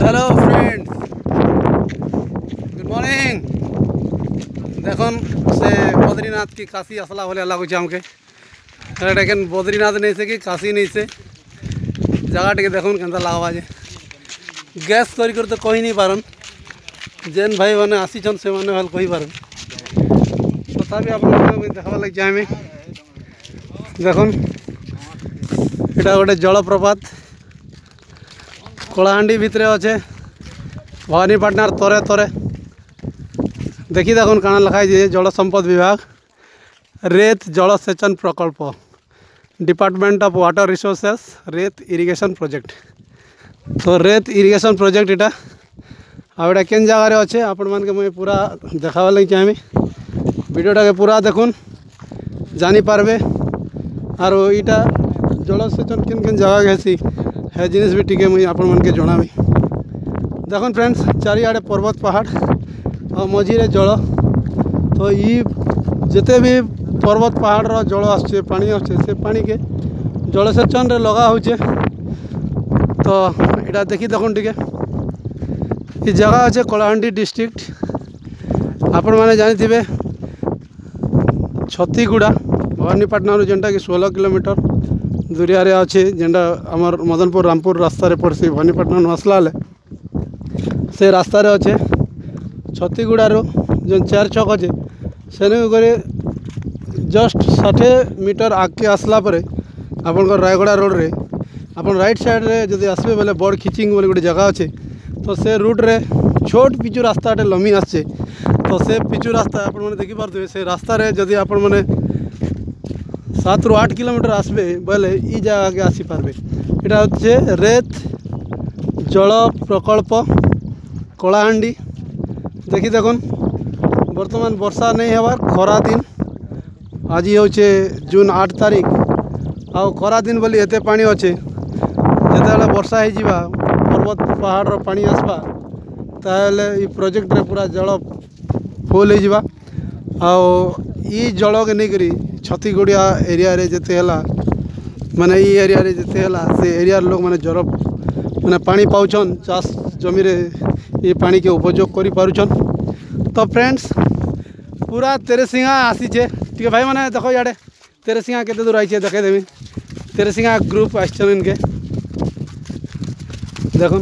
Hello friends, good morning. देखुन से बद्रीनाथ की काशी आसला भाया लगुच आमके लेकिन बद्रीनाथ नहीं से कि काशी नहीं से जगह टे देखुन के लगवा जे गैस कर तो कही नहीं पारन जेन भाई मैंने आसीचन से मैंने भल कही पारन तथा आप देखा लगे चाहे देखुन यहाँ गोटे जलप्रपात कलाहांडी भितर अच्छे भवानीपाटनार तरे तरे देखी देखुन काना लिखाई जल संपद विभाग रेत जलसेचन प्रकल्प डिपार्टमेंट ऑफ वाटर रिसोर्सेस रेत इरिगेशन प्रोजेक्ट। तो रेत इरिगेशन प्रोजेक्ट इटा आटा केन जगार अच्छे आपण मान के मुझे पूरा देखा लगे चाहे वीडियोटा के पूरा देखुन जानी पारबे और इटा जलसेचन किन किन जगह हेसी है जिनिस भी टिके मुझे आपण मन के जनावी। देखुन फ्रेंड्स चारिआडे पर्वत पहाड़ और मझीरे जल तो ये जिते भी पर्वत पहाड़ रो जल आसचे पानी आसचे से पानी के जलसेचन रे लगा होचे। तो इटा देखी देखुन टिके ये जगह अच्छे कलाहांडी डिस्ट्रिक्ट आपण माने जानी थिबे छत्तीगुड़ा भवानीपाटना जेनटा कि 16 किलोमीटर दूरिया अच्छे जेनटा आमर मदनपुर रामपुर रास्ता पड़सी भवानीपाटना आसला से रास्ता अच्छे छत्तीगुड़ारू जो 4 छक अच्छे से जस्ट 60 मीटर आगे आसला आपन रायगड़ा रोड रे आपन राइट साइड रे जदि आसबे बेले बड़ खिचिंग बोले गोटे जगह अच्छे तो से रूट रे छोट पिचु रास्ता लमी आसचे। तो से पिचु रास्ता आप देखी पारे से रास्ता रे जदि आपण मैंने 7 ରୁ 8 किलोमीटर आसबे बोले ई जगह के आसी पारबे। इटा हे रेत जल प्रकल्प कलाहांडी देखी देखुन बर्तमान वर्षा नहीं हबार खरा दिन आज हूँ जून 8 तारीख आउ खरा दिन बोली एते पानी अच्छे जिते वर्षा हो पर्वत पहाड़ रो पानी आसबा ताले ई प्रोजेक्ट रे पूरा जल फुल हो ई जल के नहीं छत्तीगुड़िया एरिया रे जते हला माने ई एरिया रे जते हला से एरिया लोग माने जल माने पानी पाउछन चाष जमी रे ये पानी के उपयोग करि पारुछन। तो फ्रेंड्स पूरा तेरेसिंगा आसीचे ठीक है भाई माने देखो याडे तेरेसिंगा केते दूर आइछे देखे देबी तेरेसिंगा ग्रुप आछन इनके देखुन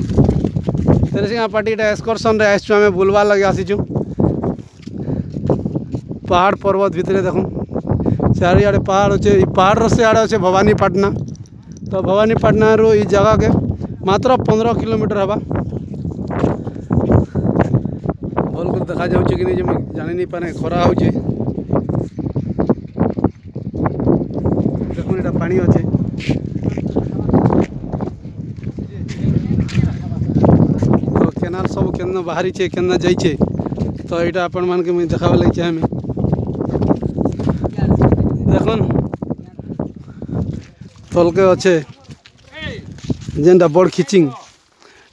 तेरेसिंगा पार्टी एक्सकर्सन रे आछू हमें बुलवा लगे आसीचु पहाड़ पर्वत भितर देखुन चारिआडे पहाड़ अच्छे पहाड़ से आड़े अच्छे भवानीपाटना। तो भवानीपाटना रू ई जगह के मात्र 15 किलोमीटर हवा भल कर देखा जाऊँ कि नहीं जानी नहीं पाने खरा हो देखुन यहाँ पानी अच्छे तो केनाल सब केना बाहरी छे केना जाइए तो यहाँ आपण मान के मुझे देखा लगे चाहे देखुन तलके अच्छे जेनटा बड़ खिचिंग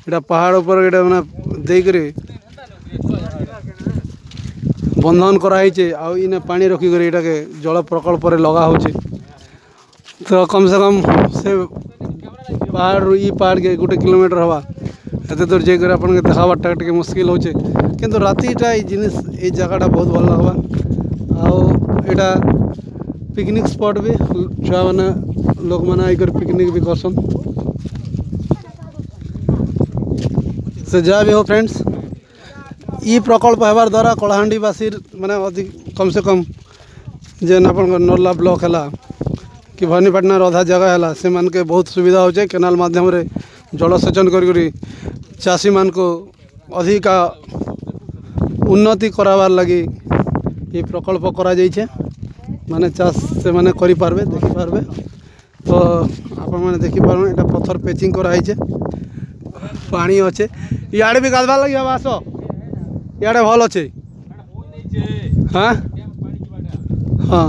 इटा पहाड़ ऊपर इटा मैंने देकर बंधन कराई आउ इने पानी रखिक इटा के जल प्रकल्प लगा हो। तो कम से कम से पहाड़ रू ई पहाड़ के 1 किलोमीटर हवा एत दूर जाकर आपन के देखाबाटा टे मुश्किल होचे किंतु रातीटा ये जिनिस ये जगहटा बहुत भल लगवा आउ इटा पिकनिक स्पॉट भी छुआ मैंने लोक मैंने आकर पिकनिक भी करसन से जहाँ भी हो फ्रेंड्स ई प्रकल्प होबार द्वारा कलाहांडीवासी मैंने अधिक कम से कम जेन अपन नर्ला ब्लॉक है कि भवानीपाटना अधा जगह है से मान के बहुत सुविधा हो केनाल माध्यम रे जलसेचन करी चाषी मान को अधिक उन्नति कराबार लगी ये प्रकल्प करा जाइछे माने चाष से माने करि पारबे देखि पारबे। तो आपण माने देखि पारबे एटा पत्थर पेचिंग कराई छे पानी अच्छे इे भी गाधवा लगे आस इे भल अच्छे हाँ हाँ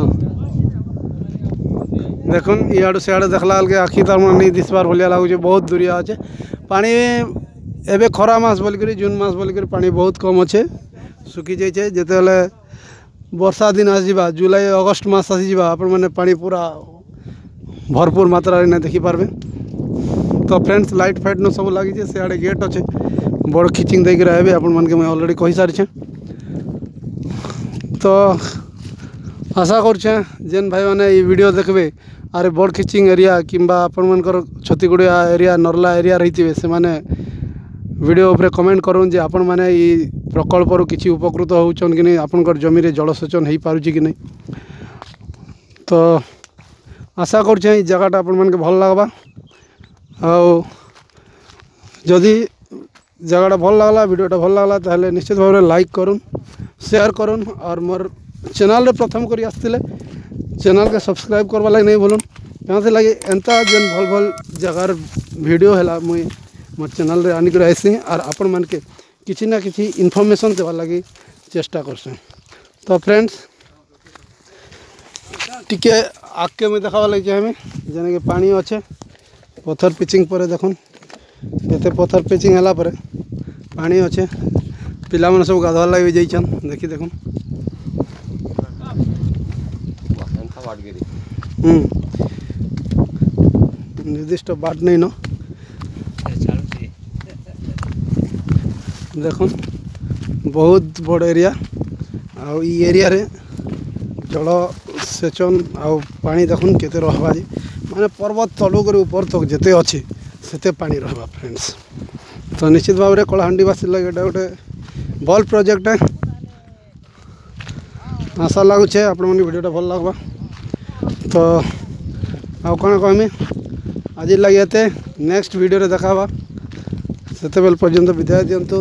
देखुन इे सियाड़े देखला लगे आखि तार नहीं दिसबार भलिया लगुच बहुत दूरिया अच्छे पानी एबे खरा मास बोलिक जून मास बोलिक पानी बहुत कम अच्छे सुखी जाइए जिते वर्षा दिन आसवा जुलाई अगस्ट मास आसीजा आपण मैंने पानी पूरा भरपूर मात्रा देखी पारबे। तो फ्रेंड्स लाइट फाइट न सब लगी सियाड़े गेट अच्छे बड़ खिचिंग देकर रहे आपण मन के मैं ऑलरेडी कही सारी तो आशा कर जेन भाई मैंने ये वीडियो देखबे अरे बड़ खिचिंग एरिया किंबा आपण मनकर छतीगुड़िया एरिया नरला एरिया रही से माने वीडियो उपरे कमेंट करूँ जे आपण माने ये प्रकल्पर किसी उपकृत होचन कि नहीं आपनकर जमी रे जलसेचन हो पारुची कि नहीं। तो आशा कर जगहटा आपण मन के भल लगवा जदि जगहटा भल लगला वीडियोटा भल लगला ताहले निश्चित भाव में लाइक करूँ शेयर करूँ और मोर चैनल रे प्रथम करी आसते चैनल के सब्सक्राइब करवा लगे नहीं भूलून यहाँ से लगे एंता जेन भल भल जगार वीडियो है मुई मोर चैनल रे आनिक आसी और आपण मन के किसी ना किसी इनफॉरमेशन देवा लगी चेष्टा करसे। तो फ्रेंड्स टिके आगे में देखा लगे हमें जेने कि पानी अच्छे पत्थर पिचिंग पर देखुन ये पत्थर पिचिंग है पानी अच्छे पिला मन सब गाधवा लगे जाइछन देखी देखुन निर्दिष्ट बाट नहीं न देखुन बहुत बड़ एरिया आउ ई एरिया रे जल सेचन आउ पानी देखुन केते रहबा जे माने पर्वत तलु कर ऊपर तक जेते अच्छे सेते पानी रहबा फ्रेंड्स। तो निश्चित भाव में कलाहांडीवासी लगे गोटे भल प्रोजेक्ट है आशा लगुचे आपण मन वीडियोटा भल लगवा। तो आउ कौन कहमी आज लगे नेक्स्ट वीडियो रे देखावा से पर्यंत विदाय दिंतु।